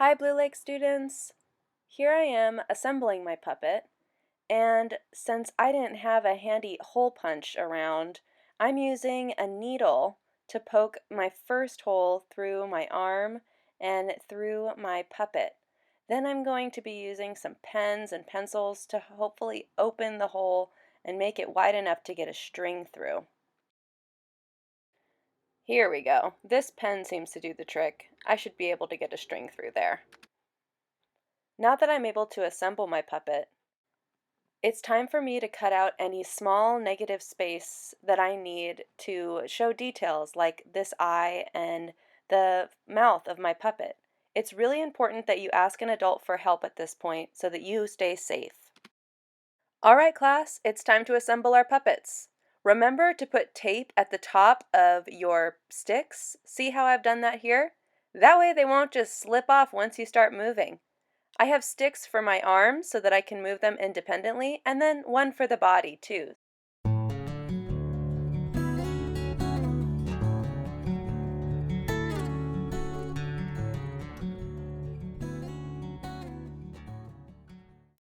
Hi Blue Lake students! Here I am assembling my puppet, and since I didn't have a handy hole punch around, I'm using a needle to poke my first hole through my arm and through my puppet. Then I'm going to be using some pens and pencils to hopefully open the hole and make it wide enough to get a string through. Here we go. This pen seems to do the trick. I should be able to get a string through there. Now that I'm able to assemble my puppet, it's time for me to cut out any small negative space that I need to show details like this eye and the mouth of my puppet. It's really important that you ask an adult for help at this point so that you stay safe. All right, class, it's time to assemble our puppets. Remember to put tape at the top of your sticks. See how I've done that here? That way they won't just slip off once you start moving. I have sticks for my arms so that I can move them independently, and then one for the body too.